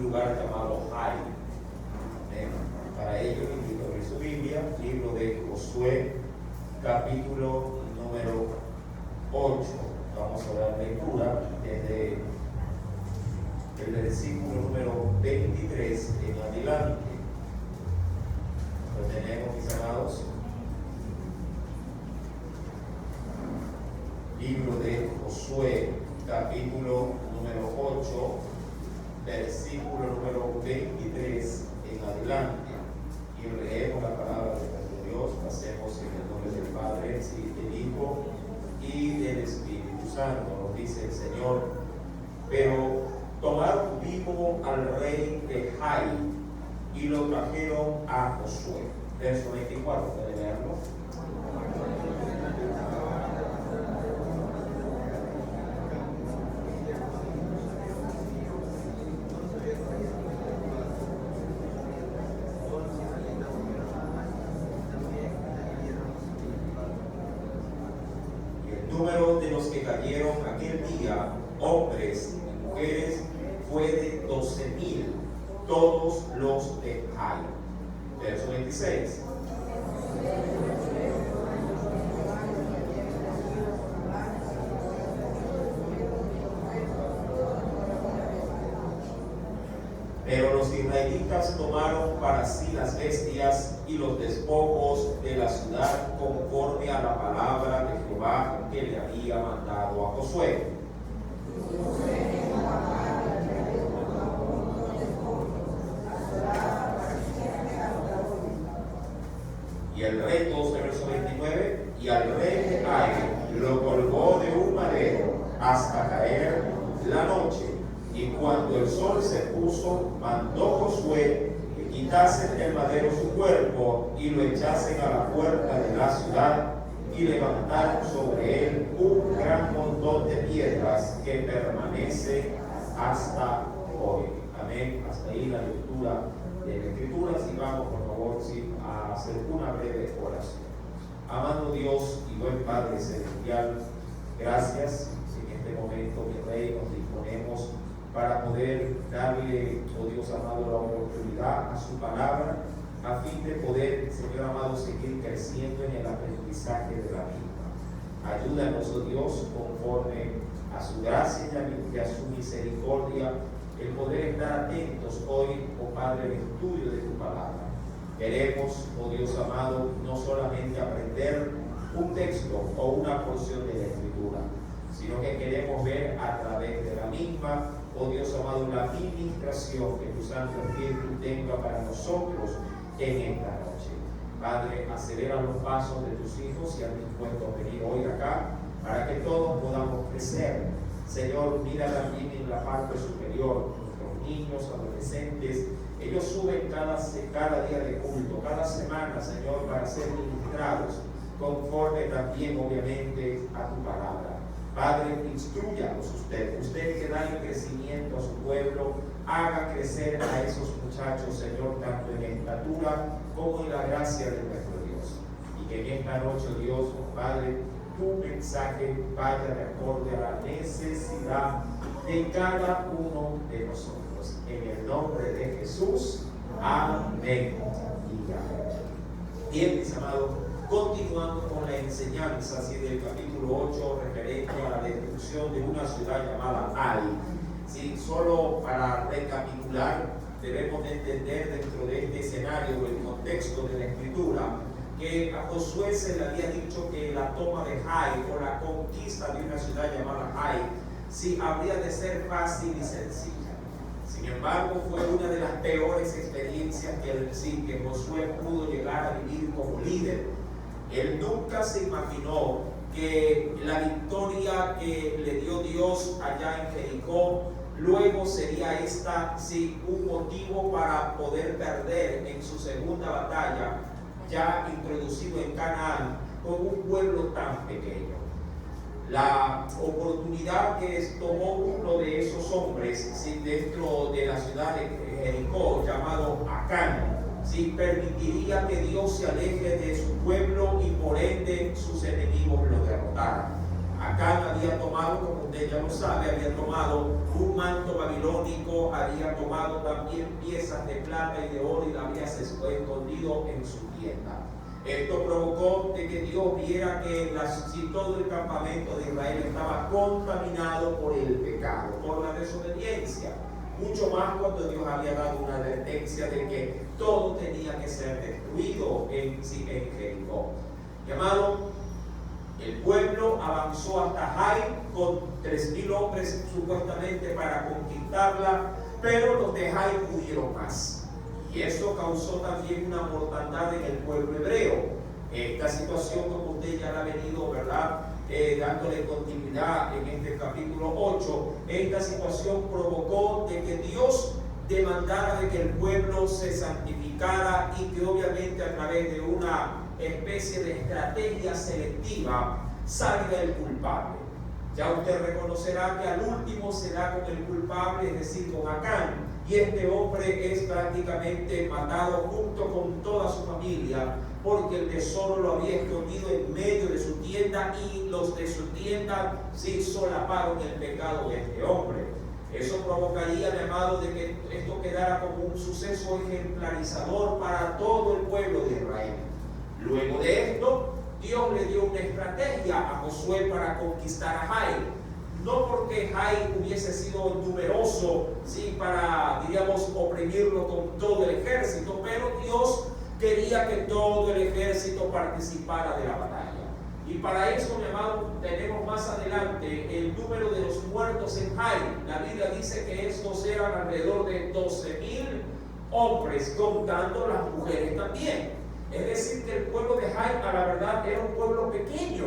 lugar llamado Ai. Para ello, invito a abrir su Biblia, libro de Josué, capítulo número 8. Vamos a dar lectura desde el versículo número 23 en adelante. Lo tenemos, mis amados. Libro de Josué, capítulo número 8, versículo número 23 en adelante. Y leemos la palabra de nuestro Dios. Hacemos en el nombre del Padre, del Hijo y del Espíritu Santo. Nos dice el Señor: pero tomaron vivo al rey de Ai y lo trajeron a Josué. Verso 24, ¿puede leerlo? El número de los que cayeron aquel día, hombres y mujeres, fue de 12,000, todos los de Ai. Verso 26. Pero los israelitas tomaron para sí las bestias y los despojos de la ciudad conforme a la palabra de Jehová que le había mandado a Josué. Y el rey, verso 29, y al rey de Ai lo colgó de un madero hasta caer la noche. Y cuando el sol se puso, mandó Josué que quitasen del madero su cuerpo y lo echasen a la puerta de la ciudad y levantaron sobre él un gran montón de piedras que permanece hasta hoy. Amén. Hasta ahí la lectura de las Escrituras, y vamos por favor a hacer una breve oración. Amado Dios y buen Padre Celestial, gracias. En este momento, mi Rey, nos disponemos para poder darle, oh Dios amado, la oportunidad a su palabra, a fin de poder, Señor amado, seguir creciendo en el aprendizaje de la misma. Ayúdanos, oh Dios, conforme a su gracia y a su misericordia, el poder estar atentos hoy, oh Padre, al estudio de tu palabra. Queremos, oh Dios amado, no solamente aprender un texto o una porción de la Escritura, sino que queremos ver a través de la misma, oh Dios amado, la ministración que tu Santo Espíritu tenga para nosotros en esta noche. Padre, acelera los pasos de tus hijos y han dispuesto a venir hoy acá para que todos podamos crecer. Señor, mira también en la parte superior, nuestros niños, adolescentes, ellos suben cada día de culto, cada semana, Señor, para ser ministrados, conforme también, obviamente, a tu palabra. Padre, instruyanos usted que da el crecimiento a su pueblo, haga crecer a esos muchachos, Señor, tanto en estatura como en la gracia de nuestro Dios. Y que en esta noche, Dios, Padre, tu mensaje vaya de acorde a la necesidad de cada uno de nosotros. En el nombre de Jesús, amén. Y amén. Bien, mis amados, continuando con la enseñanza así del capítulo 8 referente a la destrucción de una ciudad llamada Ai. Sí, solo para recapitular, debemos de entender dentro de este escenario o el contexto de la Escritura que a Josué se le había dicho que la toma de Ai o la conquista de una ciudad llamada Ai sí habría de ser fácil y sencilla. Sin embargo, fue una de las peores experiencias que Josué pudo llegar a vivir como líder. Él nunca se imaginó que la victoria que le dio Dios allá en Jericó, luego sería esta sí un motivo para poder perder en su segunda batalla, ya introducido en Canaán, con un pueblo tan pequeño. La oportunidad que tomó uno de esos hombres sí, dentro de la ciudad de Jericó, llamado Acán, sí, permitiría que Dios se aleje de su pueblo y por ende sus enemigos lo derrotaran. Acán había tomado, como usted ya lo sabe, había tomado un manto babilónico, había tomado también piezas de plata y de oro y las había escondido en su tienda. Esto provocó de que Dios viera que si todo el campamento de Israel estaba contaminado por el pecado, por la desobediencia. Mucho más cuando Dios había dado una advertencia de que todo tenía que ser destruido en Jericó. Llamado, el pueblo avanzó hasta Jai con 3,000 hombres supuestamente para conquistarla, pero los de Jai pudieron más. Y eso causó también una mortandad en el pueblo hebreo. Esta situación, como usted ya la ha venido, ¿verdad?, dándole continuidad en este capítulo 8, esta situación provocó de que Dios demandara de que el pueblo se santificara y que obviamente a través de una especie de estrategia selectiva salga el culpable. Ya usted reconocerá que al último será con el culpable, es decir, con Acán, y este hombre es prácticamente matado junto con toda su familia, porque el tesoro lo había escondido en medio de su tienda y los de su tienda sí solaparon el pecado de este hombre. Eso provocaría, mi amado, de que esto quedara como un suceso ejemplarizador para todo el pueblo de Israel. Luego de esto, Dios le dio una estrategia a Josué para conquistar a Jai. No porque Jai hubiese sido numeroso, sí, para, diríamos, oprimirlo con todo el ejército, pero Dios quería que todo el ejército participara de la batalla. Y para eso, mi amado, tenemos más adelante el número de los muertos en Jai. La Biblia dice que estos eran alrededor de 12,000 hombres, contando las mujeres también. Es decir, que el pueblo de Jai, a la verdad, era un pueblo pequeño,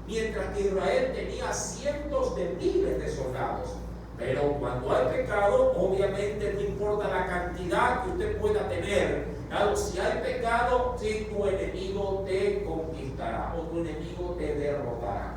mientras que Israel tenía cientos de miles de soldados. Pero cuando hay pecado, obviamente no importa la cantidad que usted pueda tener. Claro, si hay pecado, sí, tu enemigo te conquistará o tu enemigo te derrotará.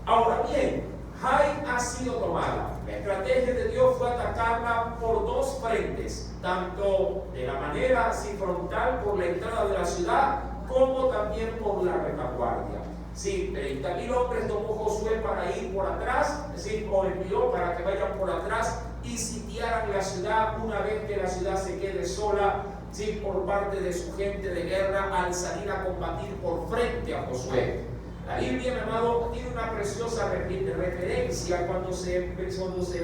Ahora bien, Jai ha sido tomada. La estrategia de Dios fue atacarla por dos frentes, tanto de la manera así frontal por la entrada de la ciudad, como también por la retaguardia. Sí, 30,000 hombres tomó Josué para ir por atrás, es decir, o envió para que vayan por atrás y sitiaran la ciudad una vez que la ciudad se quede sola, sí, por parte de su gente de guerra al salir a combatir por frente a Josué. La Biblia, mi amado, tiene una preciosa referencia cuando se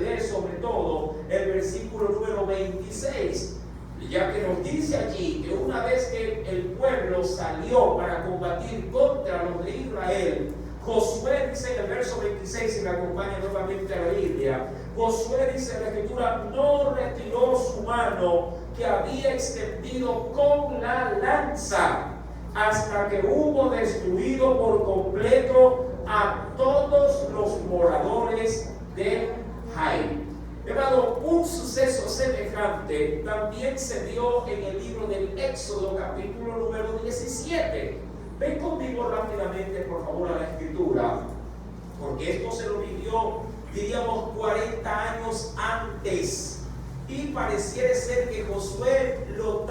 lee sobre todo el versículo número 26. Ya que nos dice allí que una vez que el pueblo salió para combatir contra los de Israel, Josué dice en el verso 26, si me acompaña nuevamente a la Biblia, Josué dice en la Escritura, no retiró su mano que había extendido con la lanza, hasta que hubo destruido por completo a todos los moradores de Jai. Hermano, un suceso semejante también se dio en el libro del Éxodo, capítulo número 17. Ven conmigo rápidamente, por favor, a la Escritura, porque esto se lo vivió, diríamos, 40 años antes. Y pareciera ser que Josué lo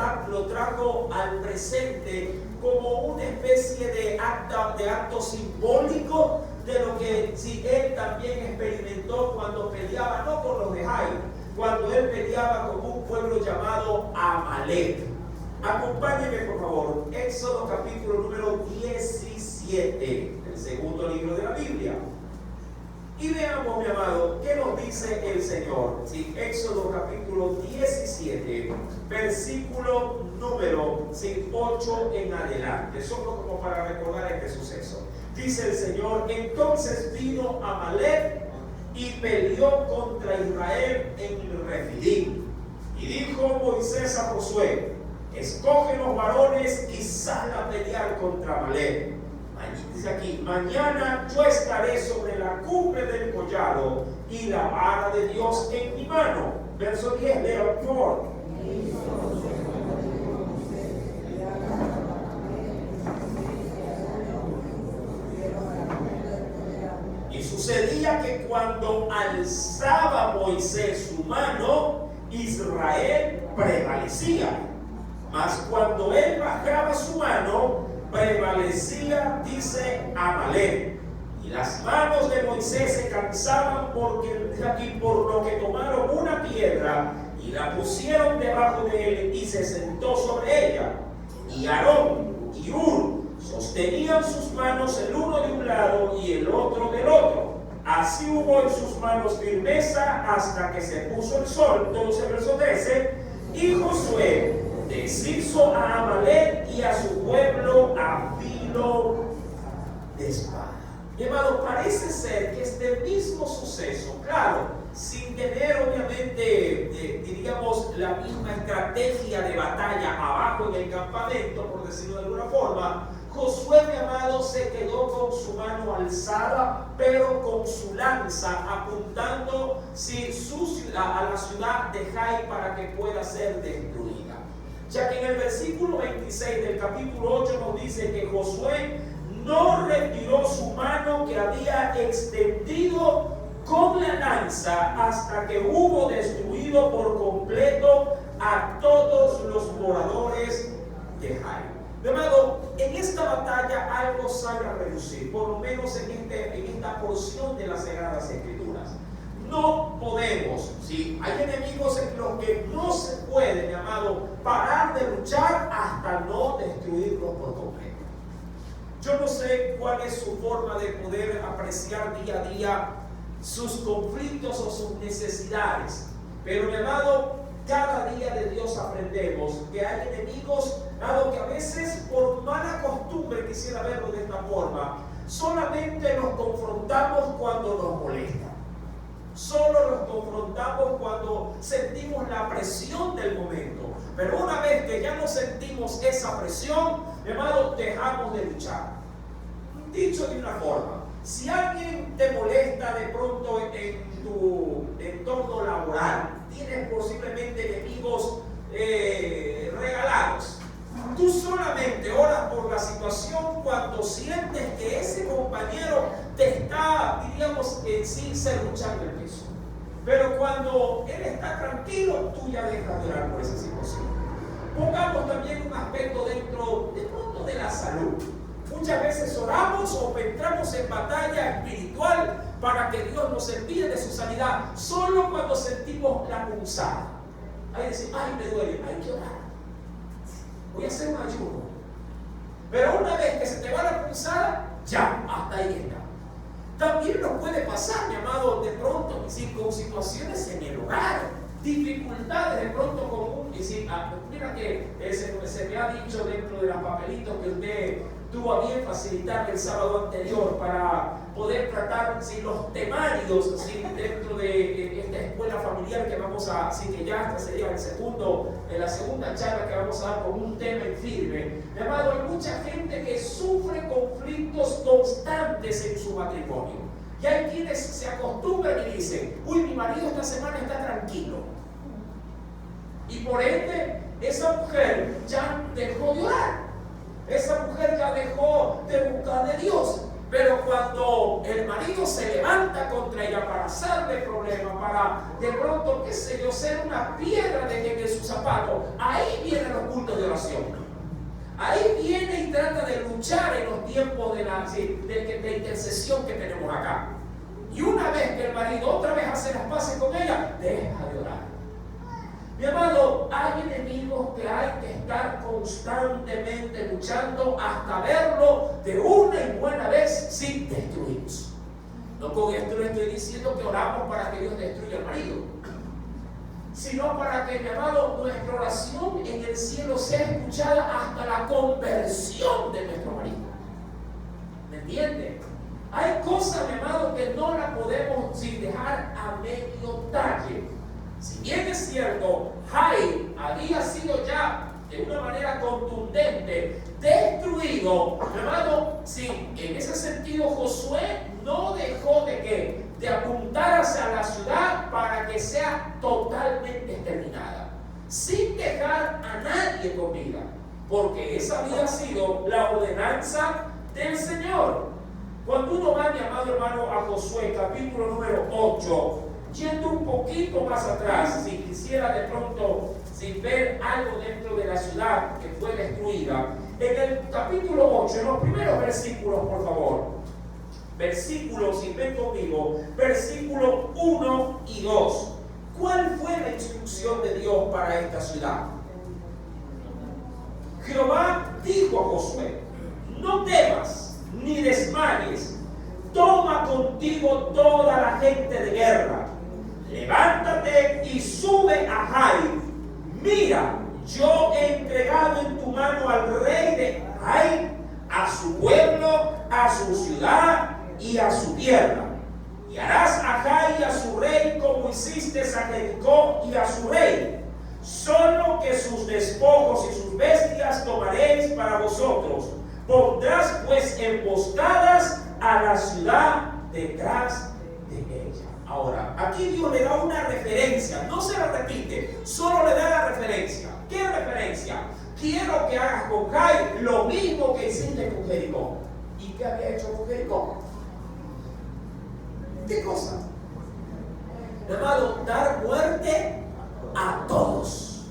trajo al presente como una especie de acto simbólico de lo que si él también experimentó cuando peleaba, no con los de Jai, cuando él peleaba con un pueblo llamado Amalek. Acompáñenme, por favor, Éxodo capítulo número 17, el segundo libro de la Biblia. Y veamos, mi amado, qué nos dice el Señor. Sí, Éxodo capítulo 17, versículo número 8 en adelante. Solo como para recordar este suceso. Dice el Señor, entonces vino Amalek y peleó contra Israel en Refidim. Y dijo Moisés a Josué, escoge los varones y sal a pelear contra Amalek. Dice aquí, mañana yo estaré sobre la cumbre del collado y la vara de Dios en mi mano. Verso 10, leo por favor. Y sucedía que cuando alzaba Moisés su mano, Israel prevalecía. Mas cuando él bajaba su mano, prevalecía, dice Amalek. Y Y las manos de Moisés se cansaban por lo que tomaron una piedra y la pusieron debajo de él y se sentó sobre ella. Y Aarón y Hur sostenían sus manos el uno de un lado y el otro del otro. Así hubo en sus manos firmeza hasta que se puso el sol. Entonces el verso 13. Y Josué deshizo a Amalek y a su pueblo a filo de espada. Mi amado, parece ser que este mismo suceso, claro, sin tener obviamente, diríamos, la misma estrategia de batalla abajo en el campamento, por decirlo de alguna forma, Josué, mi amado, se quedó con su mano alzada, pero con su lanza apuntando a la ciudad de Jai para que pueda ser destruida. Ya que en el versículo 26 del capítulo 8 nos dice que Josué no retiró su mano que había extendido con la lanza hasta que hubo destruido por completo a todos los moradores de Jai. Mi amado, en esta batalla algo sale a relucir, por lo menos en esta porción de las Sagradas Escrituras. No podemos, si hay enemigos en los que no se puede, mi amado, parar de luchar hasta no destruirlos por completo. Yo no sé cuál es su forma de poder apreciar día a día sus conflictos o sus necesidades, pero mi amado, cada día de Dios aprendemos que hay enemigos, dado que a veces por mala costumbre, quisiera verlo de esta forma, solamente nos confrontamos cuando nos molesta. Solo nos confrontamos cuando sentimos la presión del momento. Pero una vez que ya no sentimos esa presión, mi amado, dejamos de luchar. Dicho de una forma, si alguien te molesta de pronto en tu entorno laboral, tienes posiblemente enemigos regalados, tú solamente oras por la situación cuando sientes que ese compañero te está, diríamos, en sí serruchando el piso. Pero cuando él está tranquilo, tú ya dejas de orar por esa situación. Pongamos también un aspecto dentro de pronto de la salud. Muchas veces oramos o entramos en batalla espiritual para que Dios nos envíe de su sanidad solo cuando sentimos la punzada. Ahí decimos, ay, me duele, hay que orar. Voy a hacer un ayuno. Pero una vez que se te va la punzada, ya, hasta ahí está. También nos puede pasar, mi amado, de pronto, con situaciones en el hogar, dificultades de pronto con mira que se me ha dicho dentro de los papelitos que usted tuvo a bien facilitar el sábado anterior para poder tratar los temarios dentro de esta escuela familiar que vamos a, que ya esta sería la segunda charla que vamos a dar con un tema en firme. Mi amado, hay mucha gente que sufre conflictos constantes en su matrimonio. Y hay quienes se acostumbran y dicen, uy, mi marido esta semana está tranquilo. Y por ende, esa mujer ya dejó de orar. Esa mujer ya dejó de buscar de Dios. Pero cuando el marido se levanta contra ella para hacerle problema, para de pronto, qué sé yo, ser una piedra de su zapato, ahí vienen los cultos de oración. Ahí viene y trata de luchar en los tiempos de intercesión que tenemos acá. Y una vez que el marido otra vez hace las paces con ella, deja de orar. Mi amado, hay enemigos que hay que estar constantemente luchando hasta verlo de una y buena vez sin destruirnos. No con esto le estoy diciendo que oramos para que Dios destruya al marido, sino para que, mi amado, nuestra oración en el cielo sea escuchada hasta la conversión de nuestro marido. ¿Me entiende? Hay cosas, mi amado, que no las podemos sin dejar a medio talle. Si bien es cierto, Jai había sido ya de una manera contundente destruido, mi amado, sí, en ese sentido Josué no dejó de apuntar hacia la ciudad para que sea totalmente exterminada, sin dejar a nadie con vida, porque esa había sido la ordenanza del Señor. Cuando uno va, mi amado hermano, a Josué, capítulo número 8, yendo un poquito más atrás, si quisiera de pronto ver algo dentro de la ciudad que fue destruida, en el capítulo 8, en los primeros versículos, por favor, versículos, si ven conmigo, versículos 1 y 2. ¿Cuál fue la instrucción de Dios para esta ciudad? Jehová dijo a Josué: no temas ni desmayes, toma contigo toda la gente de guerra, levántate y sube a Jai. Mira, yo he entregado en tu mano al rey de Jai, a su pueblo, a su ciudad y a su tierra. Y harás a Jai y a su rey como hiciste a Jericó y a su rey. Solo que sus despojos y sus bestias tomaréis para vosotros. Pondrás pues emboscadas a la ciudad detrás de ella. Ahora, aquí Dios le da una referencia, no se la repite, solo le da la referencia. ¿Qué referencia? Quiero que hagas con Jai lo mismo que hiciste con Jericó. ¿Y qué había hecho con Jericó? ¿Qué cosa? Amado, dar muerte a todos,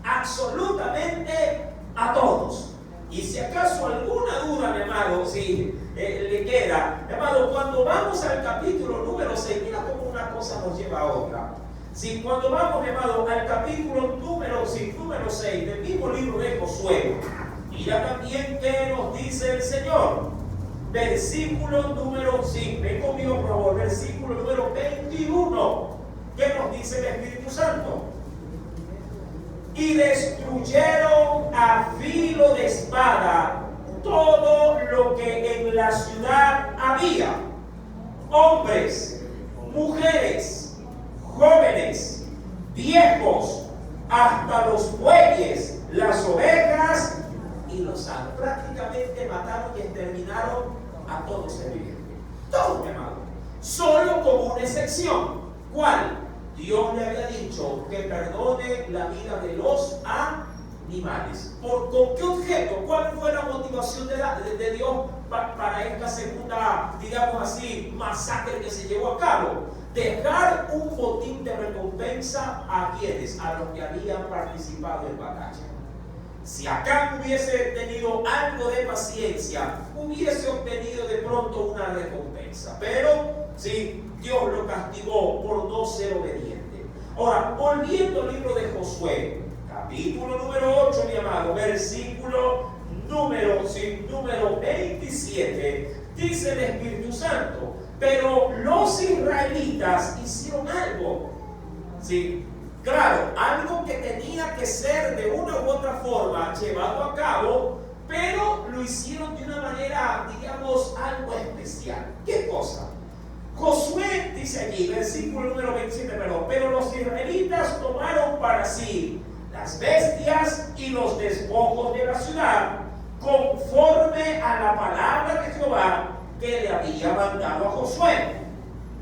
absolutamente a todos. Y si acaso alguna duda, mi amado, si le queda, mi amado, cuando vamos al capítulo número 6, mira cómo una cosa nos lleva a otra. Si cuando vamos, mi amado, al capítulo número 6 del mismo libro de Josué, mira también qué nos dice el Señor. Versículo número 5, ven conmigo por favor, versículo número 21. ¿Qué nos dice el Espíritu Santo? Y destruyeron a filo de espada todo lo que en la ciudad había: hombres, mujeres, jóvenes, viejos, hasta los bueyes, las ovejas y los asnos. Prácticamente mataron y exterminaron a todos ser vivientes. Todos, mi amado. Solo con una excepción. ¿Cuál? Dios le había dicho que perdone la vida de los animales. ¿Con qué objeto? ¿Cuál fue la motivación de Dios para esta segunda, digamos así, masacre que se llevó a cabo? Dejar un botín de recompensa a quienes, a los que habían participado en batalla. Si Acán hubiese tenido algo de paciencia, hubiese obtenido de pronto una recompensa. Pero sí, Dios lo castigó por no ser obediente. Ahora, volviendo al libro de Josué, capítulo número 8, mi amado, versículo número 27, dice el Espíritu Santo: pero los israelitas hicieron algo. Sí. Claro, algo que tenía que ser de una u otra forma llevado a cabo, pero lo hicieron de una manera, digamos, algo especial. ¿Qué cosa? Josué dice allí, versículo número 27, pero los israelitas tomaron para sí las bestias y los despojos de la ciudad, conforme a la palabra de Jehová que le había mandado a Josué.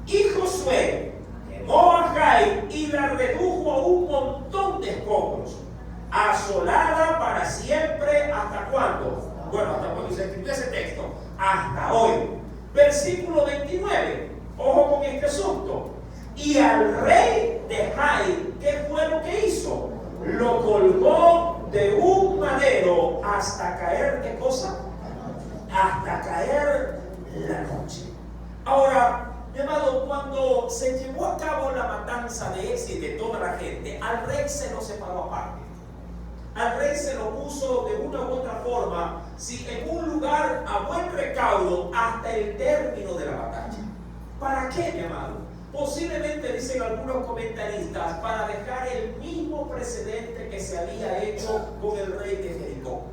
Y Josué quemó a Jai y la redujo a un montón de escombros, asolada para siempre. ¿Hasta cuándo? Bueno, hasta cuando se escribió ese texto, hasta hoy. Versículo 29, ojo con este asunto. Y al rey de Jai, ¿qué fue lo que hizo? Lo colgó de un madero hasta caer, ¿qué cosa? Hasta caer la noche. Ahora, mi amado, cuando se llevó a cabo la matanza de ese y de toda la gente, al rey se lo separó aparte. Al rey se lo puso de una u otra forma, si en un lugar a buen recaudo hasta el término de la batalla. ¿Para qué, mi amado? Posiblemente, dicen algunos comentaristas, para dejar el mismo precedente que se había hecho con el rey de Jericó.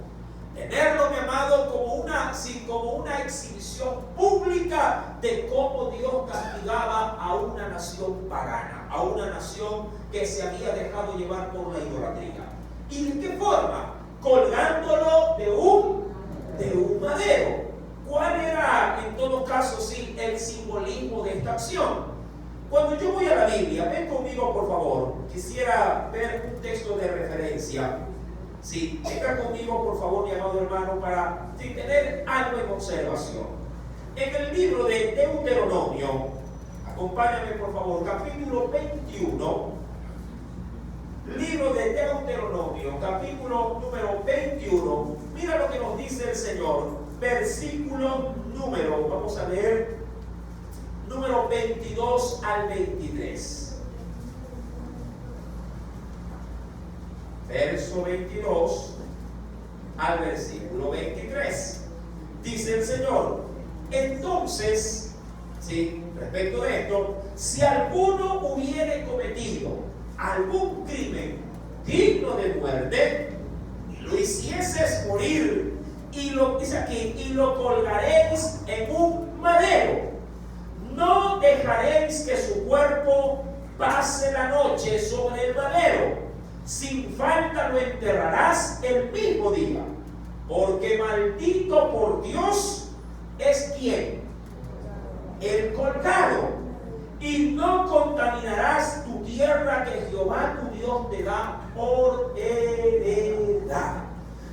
Tenerlo, mi amado, como una exhibición pública de cómo Dios castigaba a una nación pagana, a una nación que se había dejado llevar por la idolatría. ¿Y de qué forma? Colgándolo de un madero. ¿Cuál era, en todo caso, sí, el simbolismo de esta acción? Cuando yo voy a la Biblia, ven conmigo por favor, quisiera ver un texto de referencia. Sí, venga conmigo por favor, mi amado hermano, para tener algo en observación. En el libro de Deuteronomio, acompáñame por favor, capítulo 21, libro de Deuteronomio, capítulo número 21, mira lo que nos dice el Señor, versículo número, vamos a leer número 22 al 23. Verso 22 al versículo 23. Dice el Señor: entonces, ¿sí?, respecto de esto, si alguno hubiere cometido algún crimen digno de muerte, y lo hicieses morir, y lo dice aquí, y lo colgaréis en un madero, no dejaréis que su cuerpo pase la noche sobre el madero, sin falta lo enterrarás el mismo día, porque maldito por Dios es quien, el colgado, y no contaminarás tu tierra que Jehová tu Dios te da por heredad.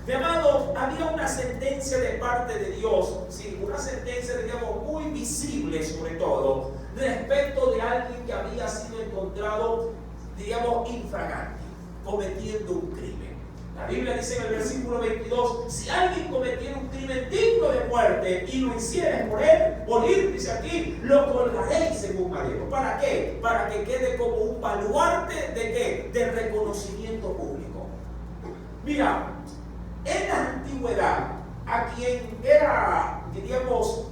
Mi amado, había una sentencia de parte de Dios, sí, una sentencia, digamos, muy visible sobre todo, respecto de alguien que había sido encontrado, digamos, infragante, cometiendo un crimen. La Biblia dice en el versículo 22, si alguien cometiera un crimen digno de muerte y lo hiciera morir, dice aquí, lo colgaréis en un madero. ¿Para qué? Para que quede como un baluarte de ¿qué? De reconocimiento público. Mira, en la antigüedad, a quien era, diríamos,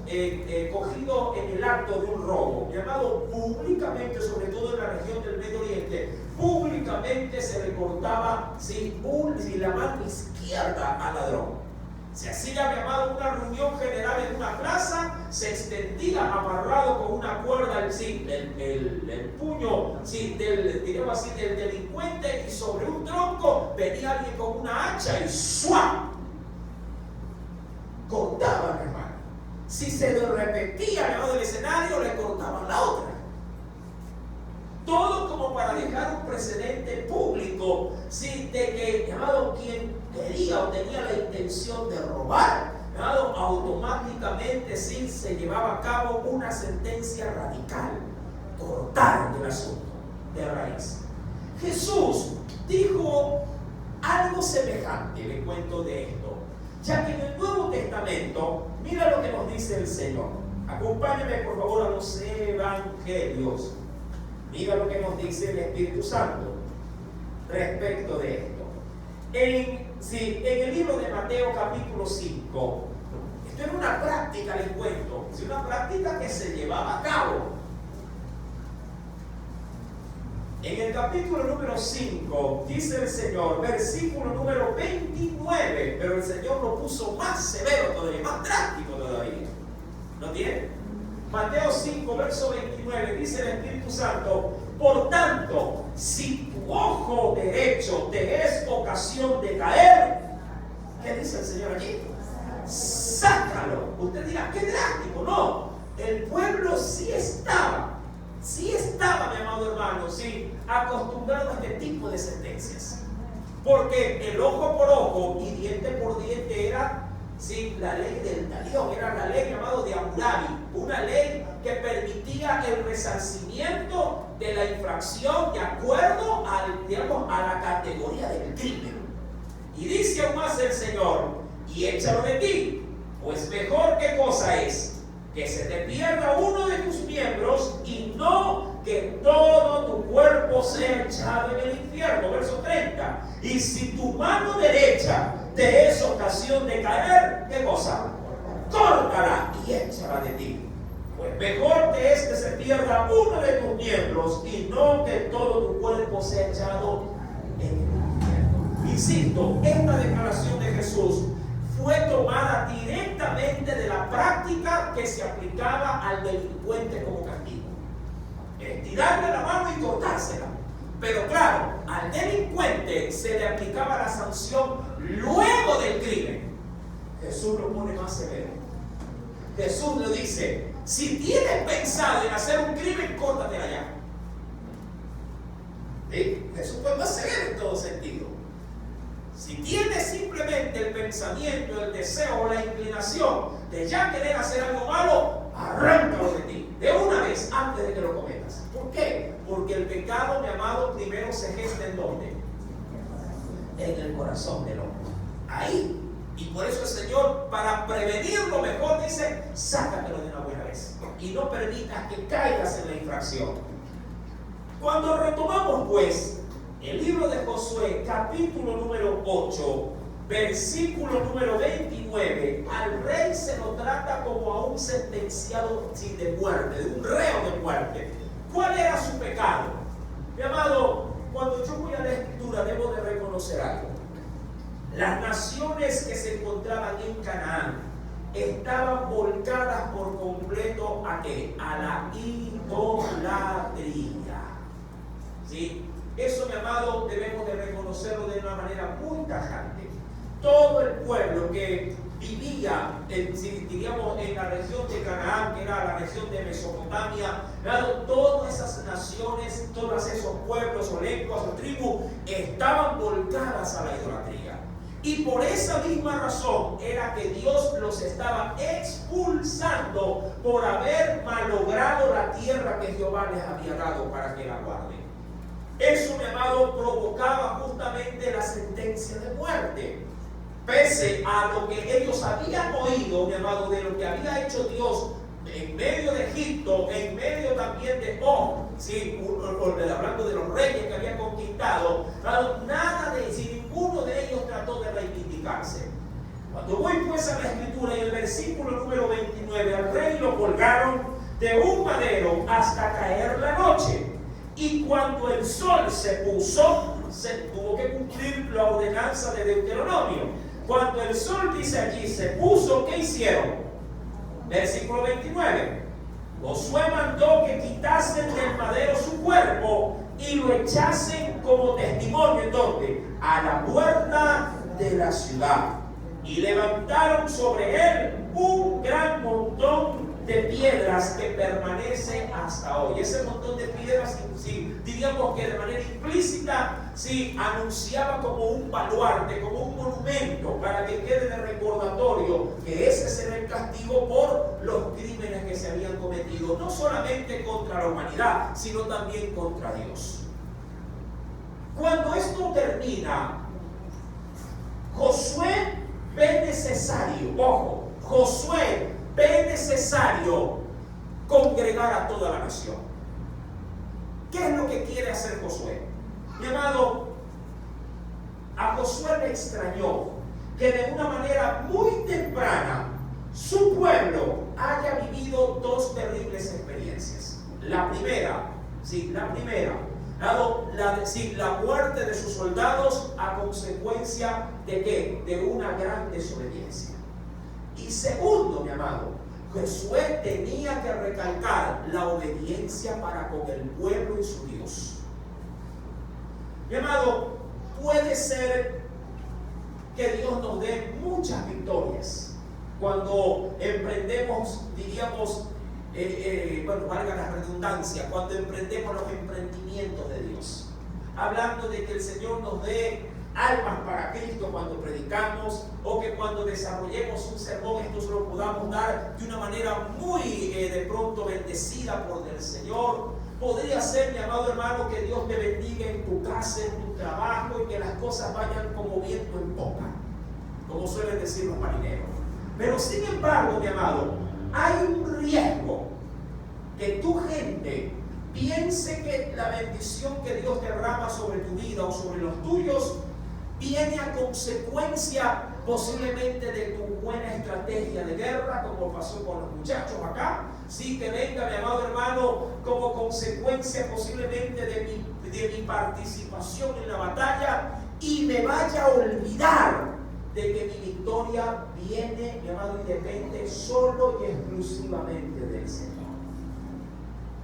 cogido en el acto de un robo, llamado públicamente, sobre todo en la región del Medio Oriente, públicamente se le cortaba la mano izquierda al ladrón. Se hacía, llamado, una reunión general en una plaza, se extendía amarrado con una cuerda el puño, diríamos así, del delincuente, y sobre un tronco venía alguien con una hacha y ¡suá! Cortaban, hermano. Si se lo repetía, llamado, el escenario, le cortaban la otra. Todo como para dejar un precedente público, ¿sí?, de que, llamado, quien quería o tenía la intención de robar, llamado, automáticamente sí se llevaba a cabo una sentencia radical, cortar el asunto de raíz. Jesús dijo algo semejante, le cuento de esto, ya que en el Nuevo Testamento, mira lo que nos dice el Señor. Acompáñame por favor a los evangelios. Mira lo que nos dice el Espíritu Santo respecto de esto. En el libro de Mateo capítulo 5, esto era una práctica, les cuento, es una práctica que se llevaba a cabo. En el capítulo número 5, dice el Señor, versículo número 29, pero el Señor lo puso más severo todavía, más drástico todavía. ¿No tiene? Mateo 5, verso 29, dice el Espíritu Santo: por tanto, si tu ojo derecho te es ocasión de caer, ¿qué dice el Señor allí? Sácalo. Usted dirá, qué drástico. No, el pueblo sí estaba, mi amado hermano, sí, acostumbrado a este tipo de sentencias. Porque el ojo por ojo y diente por diente era, sí, la ley del talión, era la ley llamada de Hammurabi, una ley que permitía el resarcimiento de la infracción de acuerdo a la categoría del crimen. Y dice aún más el Señor: y échalo de ti, pues mejor qué cosa es que se te pierda uno de tus miembros y no que todo tu cuerpo sea echado en el infierno. Verso 30. Y si tu mano derecha te es ocasión de caer, ¿qué cosa? Córtala y échala de ti. Pues mejor te es que se pierda uno de tus miembros y no que todo tu cuerpo sea echado en el infierno. Insisto, esta declaración de Jesús fue tomada directamente de la práctica que se aplicaba al delincuente como castigo. Tirarle la mano y cortársela. Pero claro, al delincuente se le aplicaba la sanción luego del crimen. Jesús lo pone más severo. Jesús le dice: si tienes pensado en hacer un crimen, córtatela ya. ¿Sí? Jesús fue más severo en todo sentido. Si tienes simplemente el pensamiento, el deseo o la inclinación de ya querer hacer algo malo, arráncalo de ti, de una vez, antes de que lo cometas. ¿Por qué? Porque el pecado, mi amado, primero se gesta ¿en dónde? En el corazón del hombre. Ahí. Y por eso el Señor, para prevenirlo mejor, dice: sácatelo de una buena vez. y no permitas que caigas en la infracción. Cuando retomamos pues el libro de Josué, capítulo número 8, versículo número 29, al rey se lo trata como a un sentenciado de muerte, de un reo de muerte. ¿Cuál era su pecado? Mi amado, cuando yo voy a la Escritura debo de reconocer algo. Las naciones que se encontraban en Canaán estaban volcadas por completo ¿a qué? A la idolatría. ¿Sí? Eso, mi amado, debemos de reconocerlo de una manera muy tajante. Todo el pueblo que vivía, diríamos, en la región de Canaán, que era la región de Mesopotamia, todas esas naciones, todos esos pueblos o lenguas o tribus estaban volcadas a la idolatría. Y por esa misma razón era que Dios los estaba expulsando por haber malogrado la tierra que Jehová les había dado para que la guarden. Eso, mi amado, provocaba justamente la sentencia de muerte. Pese a lo que ellos habían oído, mi amado, de lo que había hecho Dios en medio de Egipto, en medio también de ¿sí? Hablando de los reyes que habían conquistado, ninguno de ellos trató de reivindicarse. Cuando voy pues a la Escritura, en el versículo número 29, al rey lo colgaron de un madero hasta caer la noche. Y cuando el sol se puso, se tuvo que cumplir la ordenanza de Deuteronomio. Cuando el sol, dice allí, se puso, ¿qué hicieron? Versículo 29. Josué mandó que quitasen del madero su cuerpo y lo echasen como testimonio. ¿En dónde? A la puerta de la ciudad. Y levantaron sobre él un gran montón de piedras que permanece hasta hoy. Ese montón de piedras, sí, diríamos que de manera implícita, sí, anunciaba como un baluarte, como un monumento, para que quede de recordatorio que ese será el castigo por los crímenes que se habían cometido, no solamente contra la humanidad, sino también contra Dios. Cuando esto termina, Josué ve necesario, ojo, Josué ve necesario congregar a toda la nación. ¿Qué es lo que quiere hacer Josué? Mi amado, a Josué le extrañó que de una manera muy temprana su pueblo haya vivido dos terribles experiencias. La primera, la muerte de sus soldados a consecuencia de ¿qué? De una gran desobediencia. Y segundo, mi amado, Josué tenía que recalcar la obediencia para con el pueblo y su Dios. Mi amado, puede ser que Dios nos dé muchas victorias cuando emprendemos, diríamos, valga la redundancia, cuando emprendemos los emprendimientos de Dios. Hablando de que el Señor nos dé almas para Cristo cuando predicamos, o que cuando desarrollemos un sermón esto se lo podamos dar de una manera muy de pronto bendecida por el Señor. Podría ser, mi amado hermano, que Dios te bendiga en tu casa, en tu trabajo, y que las cosas vayan como viento en popa, como suelen decir los marineros. Pero sin embargo, mi amado, hay un riesgo que tu gente piense que la bendición que Dios derrama sobre tu vida o sobre los tuyos viene a consecuencia posiblemente de tu buena estrategia de guerra, como pasó con los muchachos acá. Sí, que venga, mi amado hermano, como consecuencia posiblemente de mi participación en la batalla, y me vaya a olvidar de que mi victoria viene, mi amado, y depende solo y exclusivamente del Señor.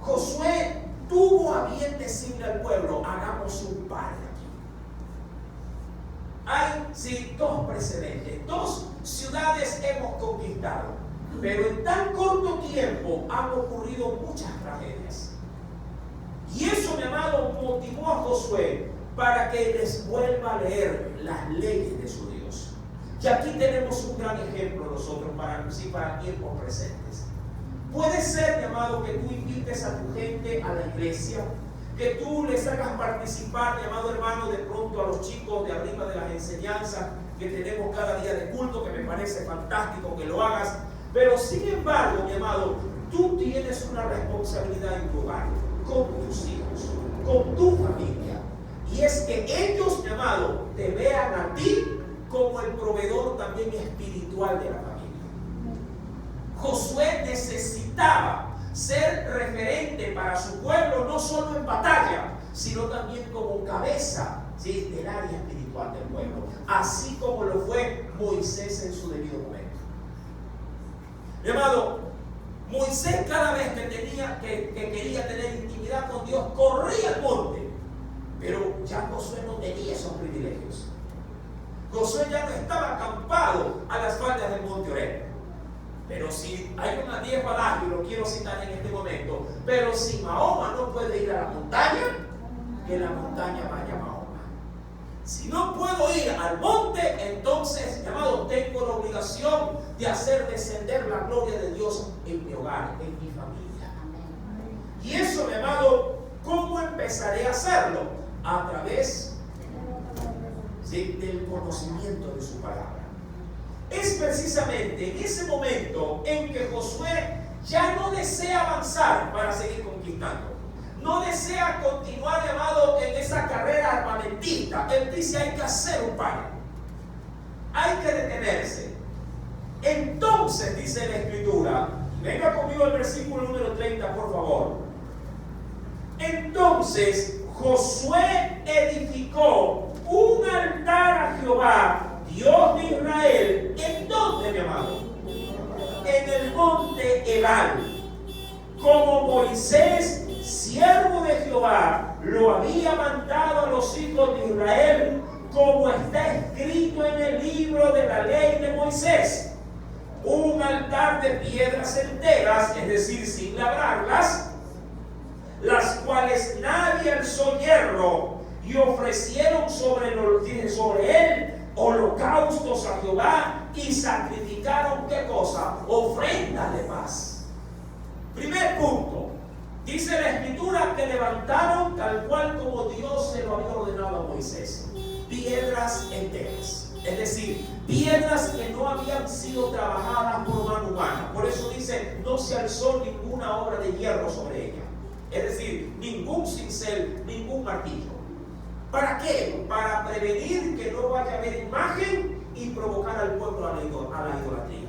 Josué tuvo a bien decirle al pueblo: hagamos un par. Hay dos precedentes, 2 ciudades hemos conquistado, pero en tan corto tiempo han ocurrido muchas tragedias. Y eso, mi amado, motivó a Josué para que les vuelva a leer las leyes de su Dios. Y aquí tenemos un gran ejemplo nosotros para tiempos presentes. Puede ser, mi amado, que tú invites a tu gente a la iglesia, que tú les hagas participar, mi amado hermano, de pronto a los chicos de arriba de las enseñanzas que tenemos cada día de culto, que me parece fantástico que lo hagas. Pero sin embargo, mi amado, tú tienes una responsabilidad en tu hogar, con tus hijos, con tu familia. Y es que ellos, mi amado, te vean a ti como el proveedor también espiritual de la familia. Josué necesitaba ser referente para su pueblo, no solo en batalla, sino también como cabeza, ¿sí?, del área espiritual del pueblo, así como lo fue Moisés en su debido momento. Mi amado, Moisés cada vez que quería tener intimidad con Dios, corría al monte, pero ya Josué no tenía esos privilegios. Josué ya no estaba acampado a las faldas del monte Oreb. Pero si hay un viejo adagio, lo quiero citar en este momento, pero si Mahoma no puede ir a la montaña, que la montaña vaya a Mahoma. Si no puedo ir al monte, entonces, mi amado, tengo la obligación de hacer descender la gloria de Dios en mi hogar, en mi familia. Y eso, mi amado, ¿cómo empezaré a hacerlo? A través, ¿sí?, del conocimiento de su palabra. Es precisamente en ese momento en que Josué ya no desea avanzar para seguir conquistando. No desea continuar, amado, en esa carrera armamentista. Él dice: hay que hacer un paro. Hay que detenerse. Entonces, dice la Escritura, venga conmigo al versículo número 30, por favor. Entonces, Josué edificó un altar a Jehová, Dios de Israel. ¿En dónde, mi amado? En el monte Ebal, como Moisés, siervo de Jehová, lo había mandado a los hijos de Israel, como está escrito en el libro de la ley de Moisés. Un altar de piedras enteras, es decir, sin labrarlas, las cuales nadie alzó hierro, y ofrecieron sobre él holocaustos a Jehová, y sacrificaron, ¿qué cosa? Ofrendas de paz. Primer punto, dice la Escritura que levantaron tal cual como Dios se lo había ordenado a Moisés, piedras enteras, es decir, piedras que no habían sido trabajadas por mano humana. Por eso dice: no se alzó ninguna obra de hierro sobre ella, es decir, ningún cincel, ningún martillo. ¿Para qué? Para prevenir que no vaya a haber imagen y provocar al pueblo a la idolatría.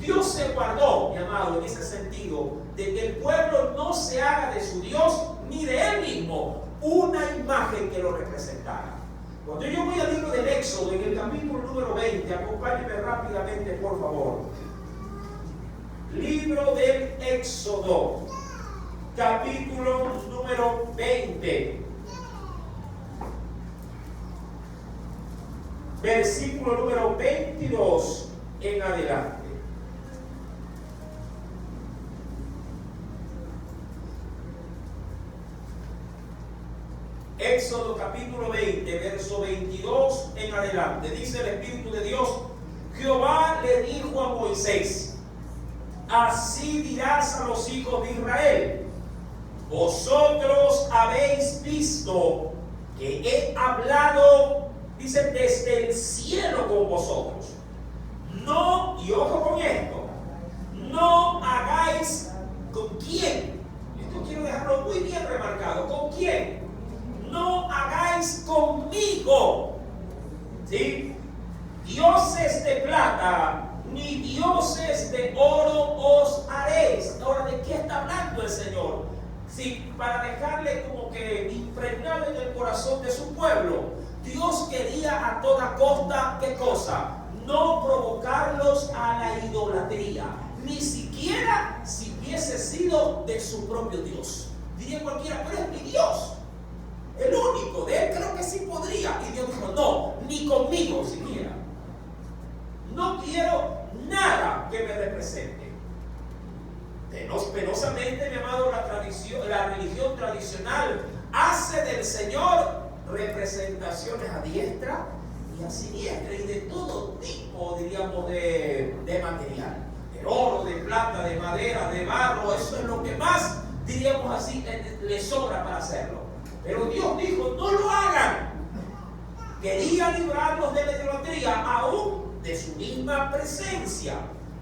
Dios se guardó, mi amado, en ese sentido, de que el pueblo no se haga de su Dios ni de él mismo una imagen que lo representara. Cuando yo voy al libro del Éxodo, en el capítulo número 20, acompáñenme rápidamente, por favor. Libro del Éxodo, capítulo número 20. Versículo número 22 en adelante. Éxodo capítulo 20, verso 22 en adelante. Dice el Espíritu de Dios: Jehová le dijo a Moisés: así dirás a los hijos de Israel: vosotros habéis visto que he hablado, dice, desde el cielo con vosotros. No, y ojo con esto, no hagáis con quién. Esto quiero dejarlo muy bien remarcado. ¿Con quién? No hagáis conmigo, ¿sí?, dioses de plata, ni dioses de oro os haréis. Ahora, ¿de qué está hablando el Señor? Sí, para dejarle como que impregnado en el corazón de su pueblo. Dios quería a toda costa, ¿qué cosa? No provocarlos a la idolatría, ni siquiera si hubiese sido de su propio Dios. Diría cualquiera: pero es mi Dios, el único, de él creo que sí podría. Y Dios dijo: no, ni conmigo siquiera. No quiero nada que me represente. Penosamente, mi amado, la religión tradicional hace del Señor representaciones a diestra y a siniestra, y de todo tipo, diríamos, de material, de oro, de plata, de madera, de barro. Eso es lo que más, diríamos así, le sobra para hacerlo. Pero Dios dijo: no lo hagan. Quería librarlos de la idolatría, aún de su misma presencia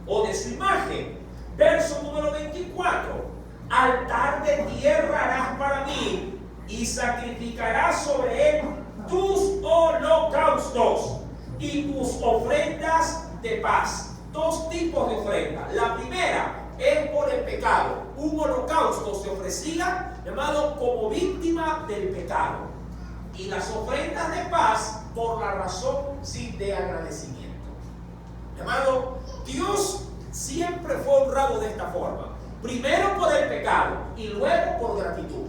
o de su imagen. Verso número 24. Altar de tierra harás para mí y sacrificarás sobre él tus holocaustos y tus ofrendas de paz. Dos tipos de ofrenda. La primera es por el pecado. Un holocausto se ofrecía, llamado, como víctima del pecado. Y las ofrendas de paz por la razón sí de agradecimiento. Llamado, Dios siempre fue honrado de esta forma. Primero por el pecado y luego por gratitud.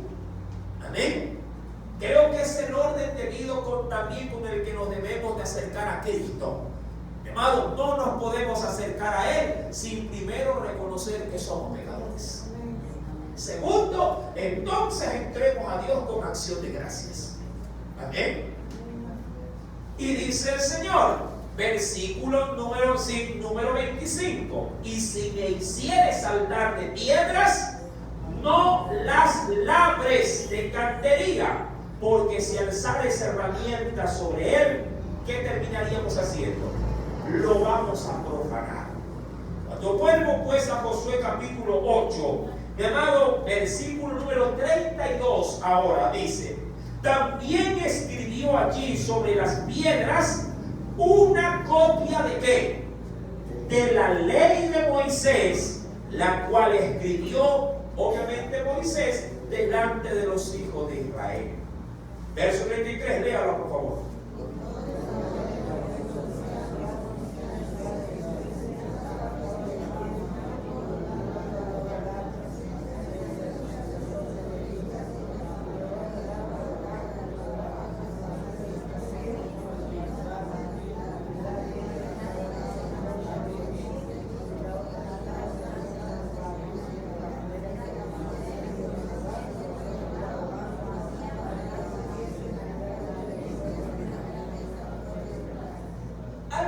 Amén. Creo que es el orden debido también con el que nos debemos de acercar a Cristo. Amado, no nos podemos acercar a Él sin primero reconocer que somos pecadores. Segundo, entonces entremos a Dios con acción de gracias. Amén. Y dice el Señor, versículo número 25: y si me hicieres altar de piedras, no las labres de cantería, porque si alzares herramientas sobre él, ¿qué terminaríamos haciendo? Lo vamos a profanar. Cuando vuelvo pues a Josué capítulo 8, mi amado, versículo número 32, ahora dice: también escribió allí sobre las piedras una copia de ¿qué? De la ley de Moisés, la cual escribió, obviamente, Moisés delante de los hijos de Israel. Verso 33, léalo por favor.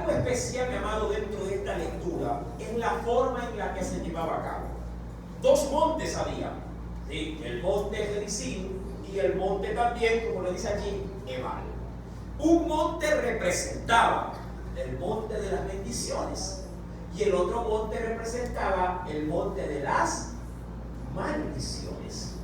Especial, mi amado, dentro de esta lectura es la forma en la que se llevaba a cabo. Dos montes había, ¿sí? El monte Gerizim y el monte también, como lo dice allí, Ebal. Un monte representaba el monte de las bendiciones y el otro monte representaba el monte de las maldiciones.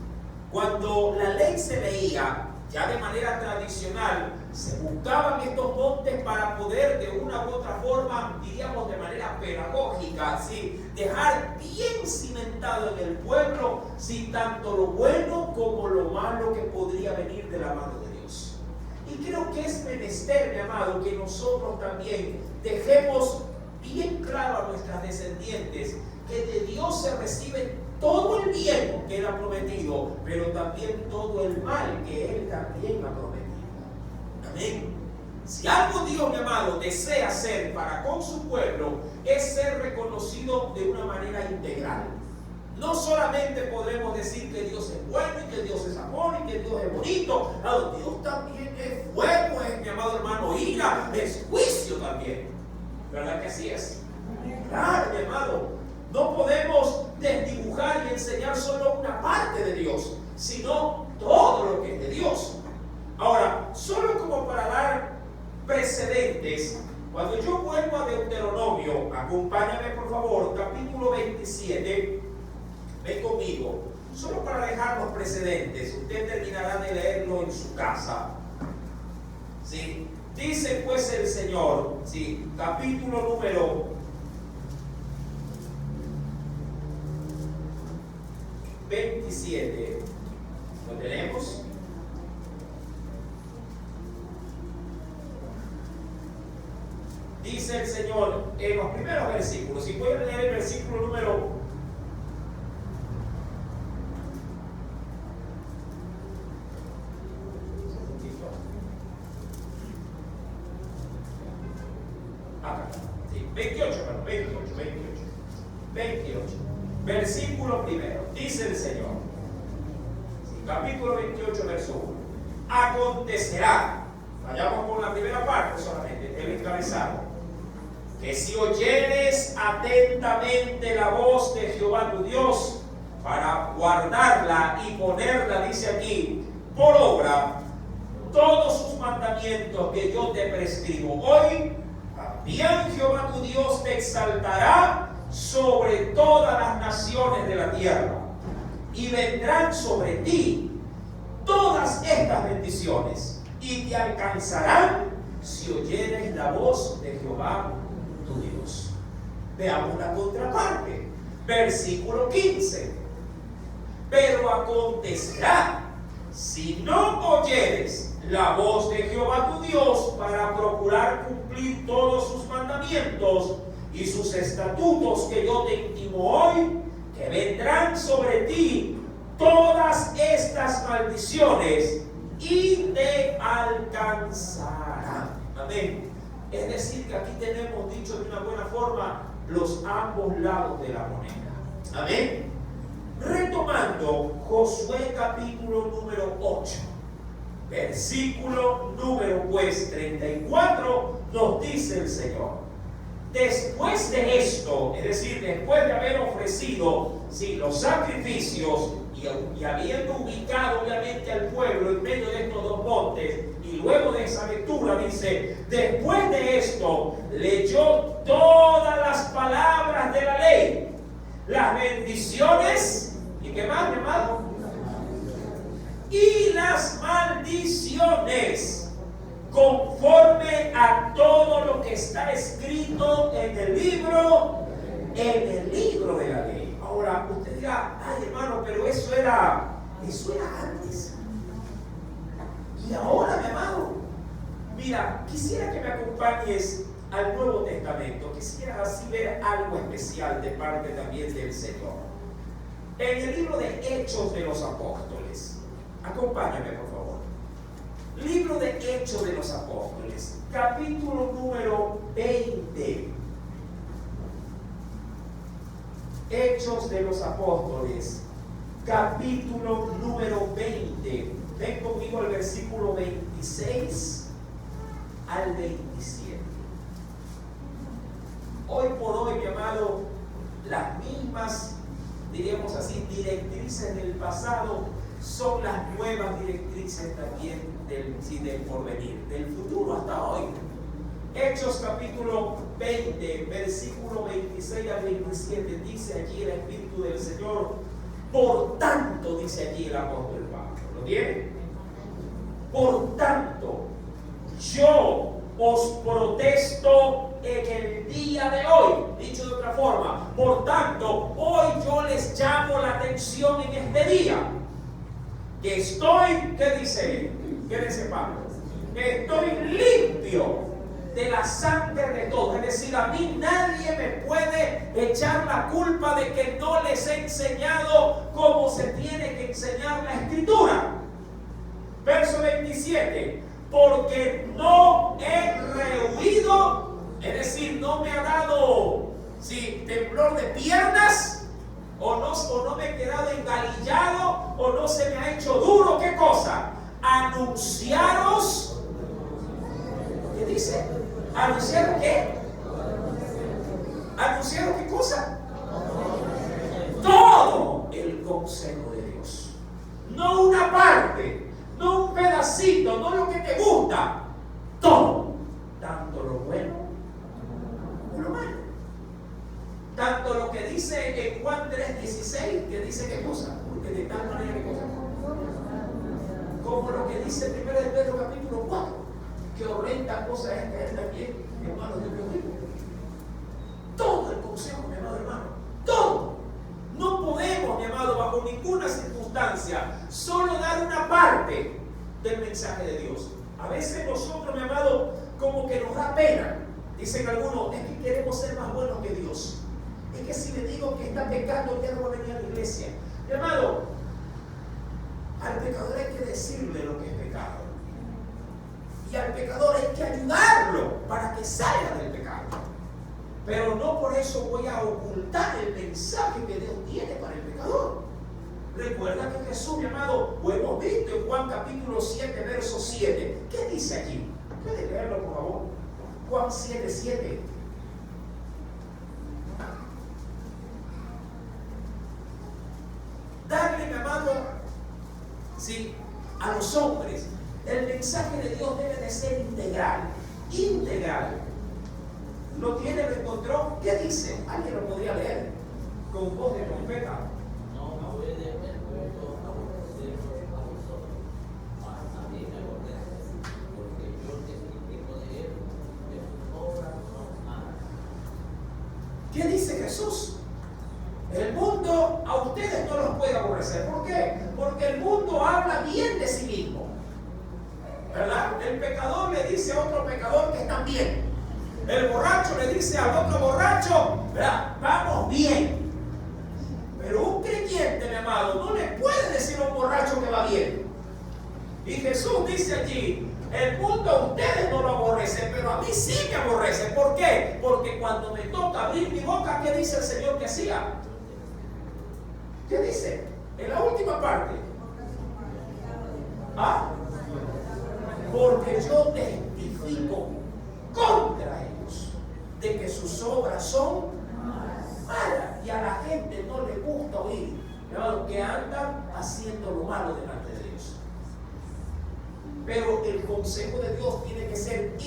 Cuando la ley se leía ya de manera tradicional, se buscaban estos montes para poder de una u otra forma, diríamos de manera pedagógica, ¿sí? Dejar bien cimentado en el pueblo, ¿sí? Tanto lo bueno como lo malo que podría venir de la mano de Dios. Y creo que es menester, mi amado, que nosotros también dejemos bien claro a nuestras descendientes que de Dios se recibe todo el bien que Él ha prometido, pero también todo el mal que Él también ha prometido. Amén. Si algo Dios, mi amado, desea hacer para con su pueblo, es ser reconocido de una manera integral. No solamente podremos decir que Dios es bueno y que Dios es amor y que Dios es bonito. No, Dios también es fuego, es, mi amado hermano, ira, es juicio también. ¿Verdad que así es? Claro, mi amado. No podemos desdibujar y enseñar solo una parte de Dios, sino todo lo que es de Dios. Ahora, solo como para dar precedentes, cuando yo vuelvo a Deuteronomio, acompáñame por favor, capítulo 27, ven conmigo, solo para dejar los precedentes, usted terminará de leerlo en su casa. ¿Sí? Dice pues el Señor, ¿sí? Capítulo número 27, ¿lo tenemos? Dice el Señor en los primeros versículos, si pueden leer el versículo número 28, versículo primero, dice el Señor, capítulo 28, verso 1. Acontecerá, vayamos con la primera parte solamente, el encabezado, que si oyeres atentamente la voz de Jehová tu Dios, para guardarla y ponerla, dice aquí, por obra, todos sus mandamientos que yo te prescribo hoy, también Jehová tu Dios te exaltará sobre todas las naciones de la tierra, y vendrán sobre ti todas estas bendiciones, y te alcanzarán si oyeres la voz de Jehová tu Dios. Veamos la contraparte, versículo 15. Pero acontecerá, si no oyeres la voz de Jehová tu Dios para procurar cumplir todos sus mandamientos y sus estatutos que yo te intimo hoy, que vendrán sobre ti todas estas maldiciones y te alcanzarán. Amén. Es decir, que aquí tenemos dicho de una buena forma los ambos lados de la moneda. Amén. Retomando Josué capítulo número 8, versículo número 34, nos dice el Señor: después de esto, es decir, después de haber ofrecido los sacrificios y habiendo ubicado obviamente al pueblo en medio de estos dos montes, y luego de esa lectura dice, después de esto leyó todas las palabras de la ley, las bendiciones, ¿y qué más, mi hermano? Y las maldiciones, conforme a todo lo que está escrito en el libro de la ley. Ahora, usted dirá, ay hermano, pero eso era antes. Y ahora, mi amado, mira, quisiera que me acompañes al Nuevo Testamento. Quisiera así ver algo especial de parte también del Señor. En el libro de Hechos de los Apóstoles, acompáñame por favor. Libro de Hechos de los Apóstoles, capítulo número 20. Hechos de los Apóstoles, capítulo número 20. Ven conmigo al versículo 26 al 27. Hoy por hoy, mi amado, las mismas, diríamos así, directrices del pasado son las nuevas directrices también del porvenir, del futuro hasta hoy. Hechos capítulo 20, versículo 26 al 27, dice allí el Espíritu del Señor: por tanto, dice allí el apóstol Pablo, ¿lo tiene? Por tanto, yo os protesto en el día de hoy, dicho de otra forma, por tanto, hoy yo les llamo la atención en este día, que estoy, ¿qué dice? ¿Qué dice Pablo? Que estoy limpio de la sangre de todos. Es decir, a mí nadie me puede echar la culpa de que no les he enseñado cómo se tiene que enseñar la Escritura. Verso 27. Porque no he rehuido, es decir, no me ha dado temblor de piernas, o no me he quedado engalillado, o no se me ha hecho duro. ¿Qué cosa? Anunciaros. ¿Qué dice? ¿Anunciaron qué? ¿Anunciaron qué cosa? Todo el consejo de Dios. No una parte, no un pedacito, no lo que te gusta. Todo. Tanto lo bueno como lo malo. Tanto lo que dice en Juan 3:16, que dice qué cosa, porque de tal manera qué cosa, como lo que dice 1 de Pedro capítulo 4, que horrenda cosa es caer también en manos de Dios vivo. Todo el consejo, mi amado hermano, todo. No podemos, mi amado, bajo ninguna circunstancia, solo dar una parte del mensaje de Dios. A veces nosotros, mi amado, como que nos da pena. Dicen algunos, es que queremos ser más buenos que Dios. Es que si le digo que está pecando, ya no va a venir a la iglesia. Mi amado, al pecador hay que decirle lo que es pecado. Y al pecador hay que ayudarlo para que salga del pecado. Pero no por eso voy a ocultar el mensaje que Dios tiene para el pecador. Recuerda que Jesús, mi amado, lo hemos visto en Juan capítulo 7, verso 7. ¿Qué dice allí? ¿Puede leerlo, por favor? Juan 7, 7. Darle, mi amado, a los hombres, el mensaje de Dios debe de ser integral. Integral. ¿Lo tiene? ¿Lo encontró? ¿Qué dice? ¿Alguien lo podría leer con voz de trompeta? No puede el mundo aborrecer a vosotros, mas a mí me aborrece, porque yo testifico de él, que sus obras son malas. ¿Qué dice Jesús? El mundo a ustedes no los puede aborrecer. ¿Por qué? Porque el mundo habla bien de sí mismo, ¿verdad? El pecador le dice a otro pecador que están bien. El borracho le dice al otro borracho, ¿verdad? Vamos bien. Pero un creyente, mi amado, no le puede decir a un borracho que va bien. Y Jesús dice allí, el mundo a ustedes no lo aborrece, pero a mí sí me aborrece. ¿Por qué? Porque cuando me toca abrir mi boca, ¿qué dice el Señor que hacía? ¿Qué dice? En la última parte. ¿Ah? Porque yo testifico contra ellos de que sus obras son malas. Y a la gente no le gusta oír, ¿no?, que andan haciendo lo malo delante de Dios. Pero el consejo de Dios tiene que ser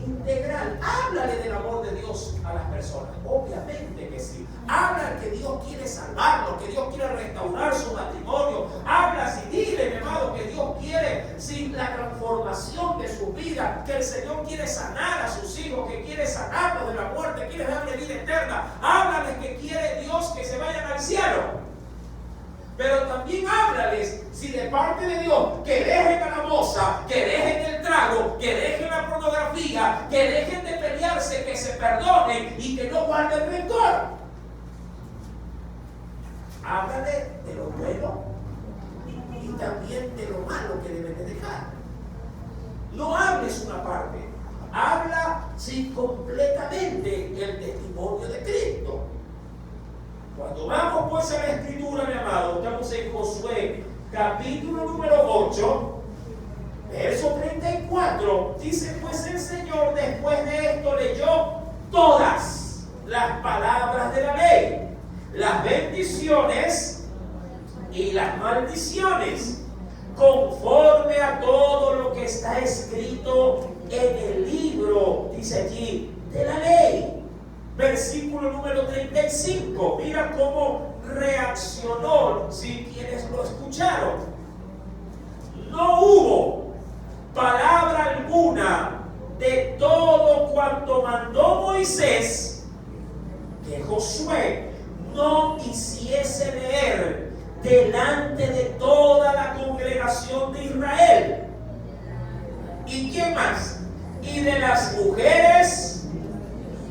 integral. Háblale del amor de Dios a las personas. Obviamente que sí. Habla que Dios quiere salvarlo, que Dios quiere restaurar su matrimonio. Habla y dile, mi amado, que Dios quiere la transformación de su vida, que el Señor quiere sanar a sus hijos, que quiere sanarlos de la muerte, quiere darle vida eterna. Háblales que quiere Dios que se vayan al cielo. Pero también háblales, si de parte de Dios, que dejen a la moza, que dejen el trago, que dejen la pornografía, que dejen de pelearse, que se perdonen y que no guarden rencor. Háblale de lo bueno y también de lo malo que deben de dejar. No hables una parte, habla completamente el testimonio de Cristo. Cuando vamos pues a la escritura, mi amado, estamos en Josué, capítulo número 8, verso 34, dice: pues el Señor después de esto leyó todas las palabras de la ley, las bendiciones y las maldiciones, conforme a todo lo que está escrito en el libro, dice allí, de la ley. Versículo número 35. Mira cómo reaccionó, si quienes lo escucharon. No hubo palabra alguna de todo cuanto mandó Moisés que Josué no hiciese leer delante de toda la congregación de Israel. ¿Y quién más? Y de las mujeres,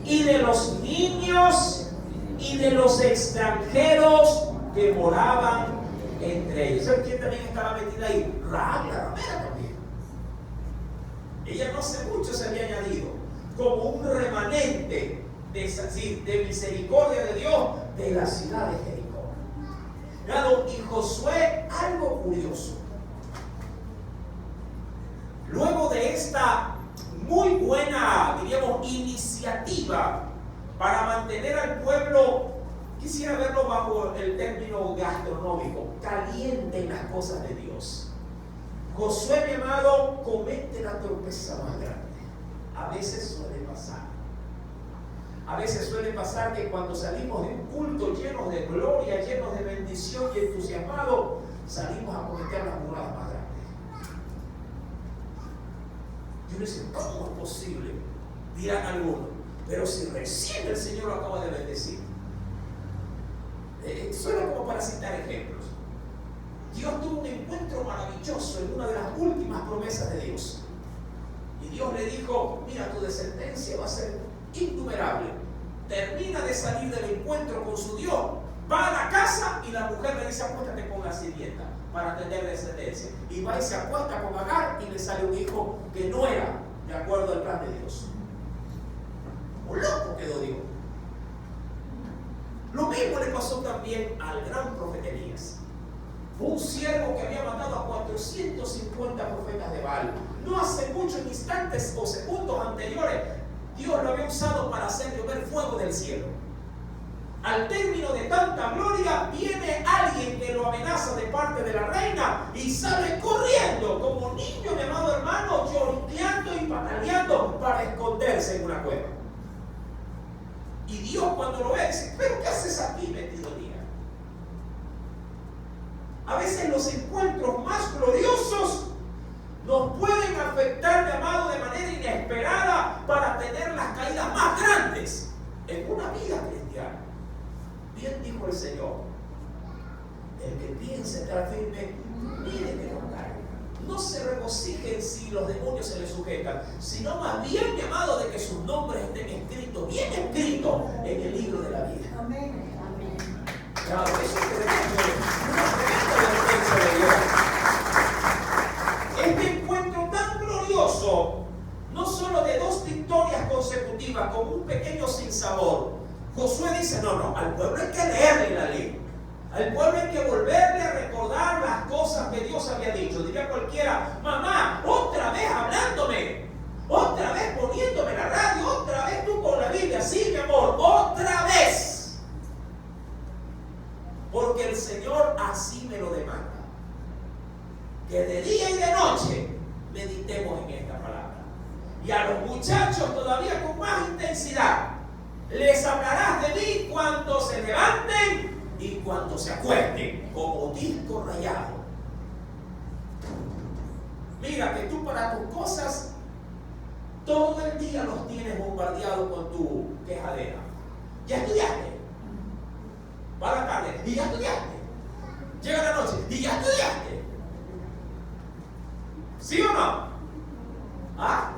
y de los niños, y de los extranjeros que moraban entre ellos. ¿Saben quién también estaba metida ahí? Rahab, la ramera también. Ella no hace mucho se había añadido como un remanente de misericordia de Dios de la ciudad de Jericó. Y Josué, algo curioso. Luego de esta muy buena, diríamos, iniciativa para mantener al pueblo, quisiera verlo bajo el término gastronómico, caliente en las cosas de Dios. Josué, mi amado, comete la torpeza más grande. A veces suele pasar. A veces suele pasar que cuando salimos de un culto llenos de gloria, llenos de bendición y entusiasmados, salimos a cometer las burradas más grandes. Y uno dice, ¿cómo es posible? Dirán algunos, pero si recién el Señor lo acaba de bendecir. Solo como para citar ejemplos. Dios tuvo un encuentro maravilloso en una de las últimas promesas de Dios. Y Dios le dijo, mira, tu descendencia va a ser innumerable. Termina de salir del encuentro con su Dios, va a la casa y la mujer le dice, acuéstate con la sirvienta para tener descendencia. Y va y se acuesta con Agar y le sale un hijo que no era de acuerdo al plan de Dios. Un loco quedó Dios. Lo mismo le pasó también al gran profeta Elías. Fue un siervo que había matado a 450 profetas de Baal. No hace muchos instantes o segundos anteriores, Dios lo había usado para hacer llover fuego del cielo. Al término de tanta gloria, viene alguien que lo amenaza de parte de la reina y sale corriendo como niño, mi amado hermano, lloriqueando y pataleando para esconderse. meterse en una cueva. Y Dios cuando lo ve dice, pero ¿qué haces aquí metido día? A veces los encuentros más gloriosos nos pueden afectar, mi amado, de manera inesperada para tener las caídas más grandes en una vida cristiana. Bien dijo el Señor, el que piense estar firme, mire que no caiga. No se regocijen si los demonios se les sujetan, sino más bien, mi amado, de que sus nombres estén escritos, bien escritos en el libro de la vida. Amén. Claro, eso es una tremenda defensa de Dios. Este encuentro tan glorioso, no solo de 2 victorias consecutivas, como un pequeño sinsabor. Josué dice, no, al pueblo hay que leerle la ley. Al pueblo hay que volverle a recordar las cosas que Dios había dicho. Diría cualquiera, mamá, otra vez hablándome, otra vez poniéndome la radio, otra vez tú con la Biblia. Sí, mi amor, otra vez. Porque el Señor así me lo demanda. Que de día y de noche meditemos en esta palabra. Y a los muchachos todavía con más intensidad, les hablarás de mí cuando se levanten y cuando se acuesten, como disco rayado. Mira que tú para tus cosas todo el día los tienes bombardeados con tu quejadera. ¿Ya estudiaste? Va la tarde, y ya estudiaste. Llega la noche, y ya estudiaste. ¿Sí o no? ¿Ah?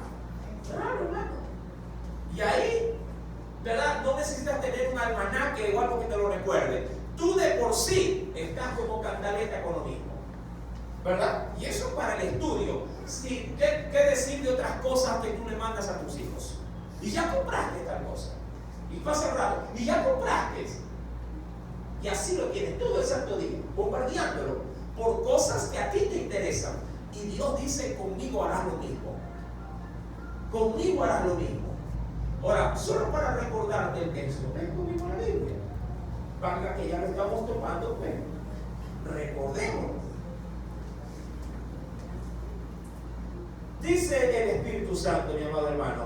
Claro, hermano. Y ahí, ¿verdad? No necesitas tener un almanaque o algo que te lo recuerde. Tú de por sí estás como cantaleta con lo mismo, ¿verdad? Y eso para el estudio. Sí, ¿qué decir de otras cosas que tú le mandas a tus hijos? Y ya compraste tal cosa. Y pasa el rato. Y ya compraste. Y así lo tienes todo el santo día, bombardeándolo por cosas que a ti te interesan. Y Dios dice, conmigo harás lo mismo. Conmigo harás lo mismo. Ahora, solo para recordarte el texto, ven conmigo a la Biblia. Para que ya lo estamos tomando, pues recordemos. Dice el Espíritu Santo, mi amado hermano,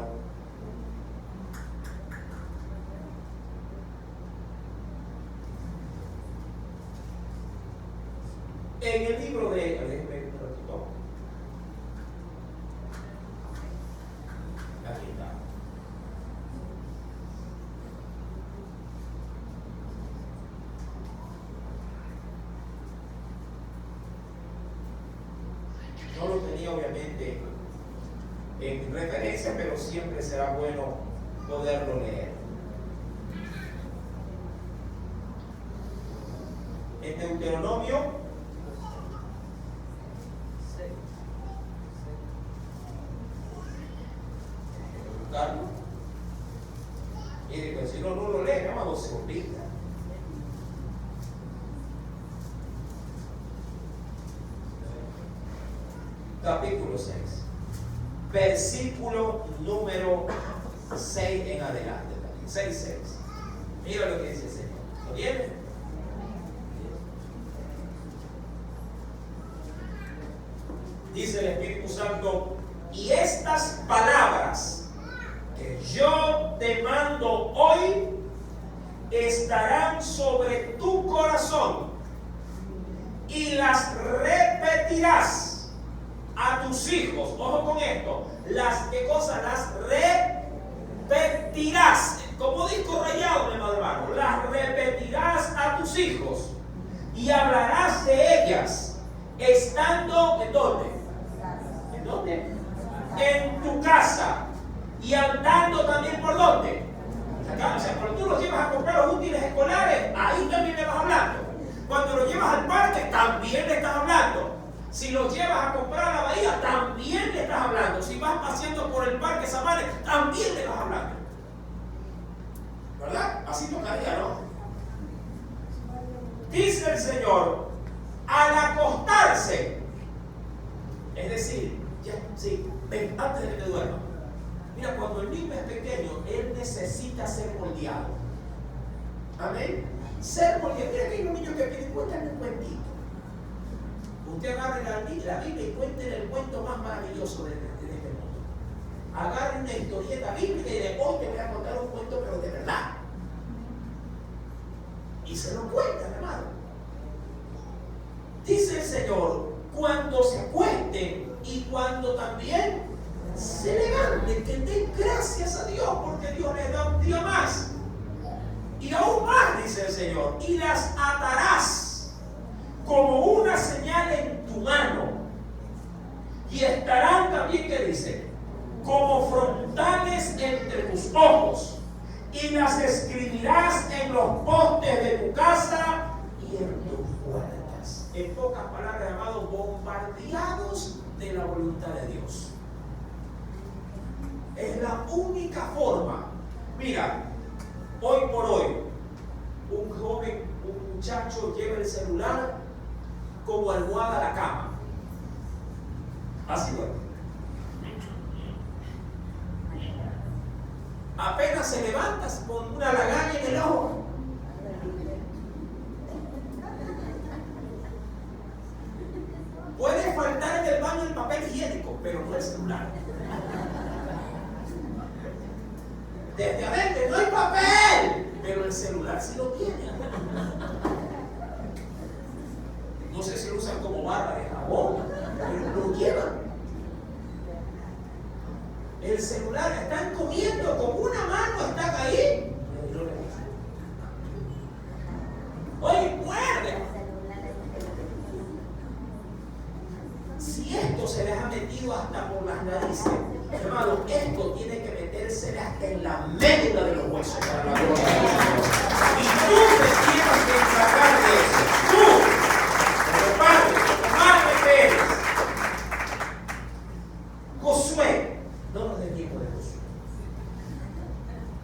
en el libro de aquí está. No lo tenía obviamente en referencia, pero siempre será bueno poderlo leer. En Deuteronomio buscarlo. Y pues, si no lo lee, amado, se olvida. Capítulo 6, versículo número 6 en adelante también. 6:6. Mira lo que dice el Señor. ¿Lo tiene? Dice el Espíritu Santo, y estas palabras que yo te mando hoy estarán sobre tu corazón y las repetirás a tus hijos. Ojo con esto. ¿Qué cosa? Las repetirás. Como disco rayado, mi hermano. Las repetirás a tus hijos y hablarás de ellas estando ¿en dónde? ¿En dónde? En tu casa y andando también por dónde. Acá, o sea, cuando tú los llevas a comprar los útiles escolares, ahí también le vas hablando. Cuando los llevas al parque, también le estás hablando. Si los llevas a comprar a la bahía, también le estás hablando. Si vas paseando por el parque Samares, también le vas hablando. ¿Verdad? Así tocaría, ¿no? Dice el Señor, al acostarse, es decir, ya, sí, ven, antes de que te duerma. Mira, cuando el niño es pequeño, él necesita ser moldeado. Amén. Ser moldeado. Mira que hay unos niños que piden, cuéntame un cuentito. Usted agarre la Biblia y cuente el cuento más maravilloso de este mundo. Agarre una historieta bíblica y después te voy a contar un cuento, pero de verdad. Y se lo cuentan, hermano. Dice el Señor, cuando se acuesten y cuando también se levanten, que den gracias a Dios porque Dios les da un día más. Y aún más, dice el Señor, y las atarás como una señal en tu mano. Y estarán también, ¿qué dice? Como frontales entre tus ojos. Y las escribirás en los postes de tu casa y en tus puertas. En pocas palabras, amados, bombardeados de la voluntad de Dios. Es la única forma. Mira, hoy por hoy, un joven, un muchacho lleva el celular como almohada a la cama. Así bueno. Apenas se levanta con una lagaña en el ojo. Puede faltar en el baño el papel higiénico, pero no el celular. Desde adentro no hay papel, pero el celular sí lo tiene. No sé si lo usan como barra de jabón, pero lo llevan. El celular, están comiendo con una mano, están ahí. Oye, muerde. Si esto se les ha metido hasta por las narices, hermano, esto tiene que meterse hasta en la médula de los huesos para la gloria de Dios. Y tú te tienes que encargar de eso. Tú, como padre, como madre que eres. Josué, no nos desviemos de Josué.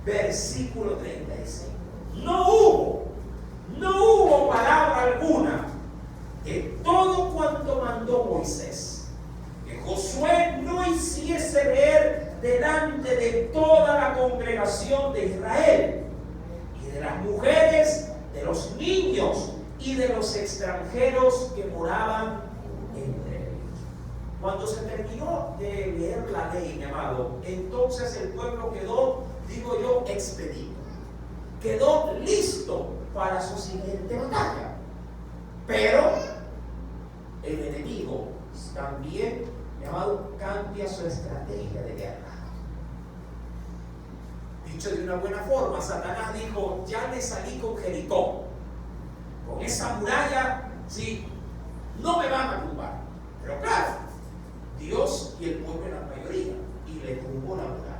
Versículo 36. No hubo palabra alguna de todo cuanto mandó Moisés, que Josué no hiciese leer delante de toda la congregación de Israel, y de las mujeres, de los niños y de los extranjeros que moraban entre ellos. Cuando se terminó de leer la ley, mi amado, entonces el pueblo quedó, digo yo, expedito. Quedó listo para su siguiente batalla. Pero el enemigo también, mi amado, cambia su estrategia de guerra. Dicho de una buena forma, Satanás dijo, ya le salí con Jericó. Con esa muralla, sí, no me van a tumbar. Pero claro, Dios y el pueblo eran mayoría y le tumbó la muralla.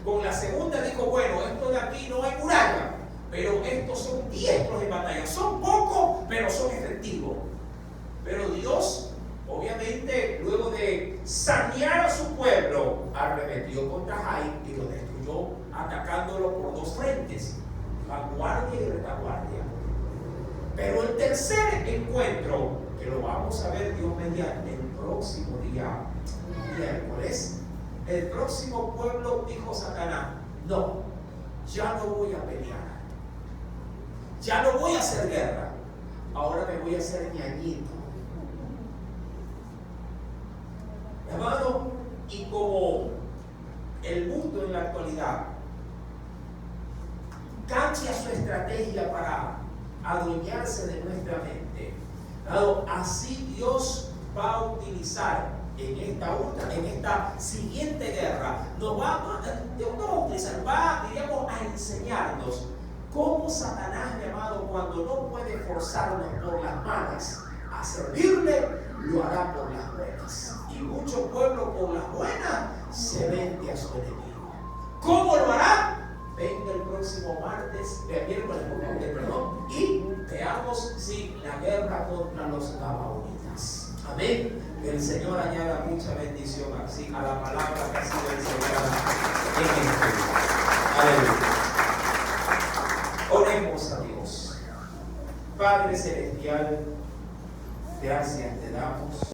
Con la segunda dijo, bueno, esto de aquí no hay muralla, pero estos son diestros en batalla. Son pocos, pero son efectivos. Pero Dios, obviamente, luego de sanear a su pueblo, arremetió contra Jai y lo destruyó, atacándolo por dos frentes, vanguardia y retaguardia. Pero el tercer encuentro, que lo vamos a ver Dios mediante el próximo día miércoles, el próximo pueblo dijo Satanás, no, ya no voy a pelear, ya no voy a hacer guerra, ahora me voy a hacer ñañito. Hermano, y como el mundo en la actualidad cambia su estrategia para adueñarse de nuestra mente, así Dios va a utilizar en esta siguiente guerra, Dios va, diríamos, a enseñarnos cómo Satanás, mi amado, cuando no puede forzarnos por las malas a servirle, lo hará por las buenas. Y mucho pueblo por las buenas se vende a su enemigo. ¿Cómo lo hará? Venga el próximo miércoles, perdón, y veamos si la guerra contra los gabaonitas. Amén. Que el Señor añada mucha bendición así a la palabra que ha sido enseñada en este día. Aleluya. Oremos a Dios. Padre celestial, gracias te damos.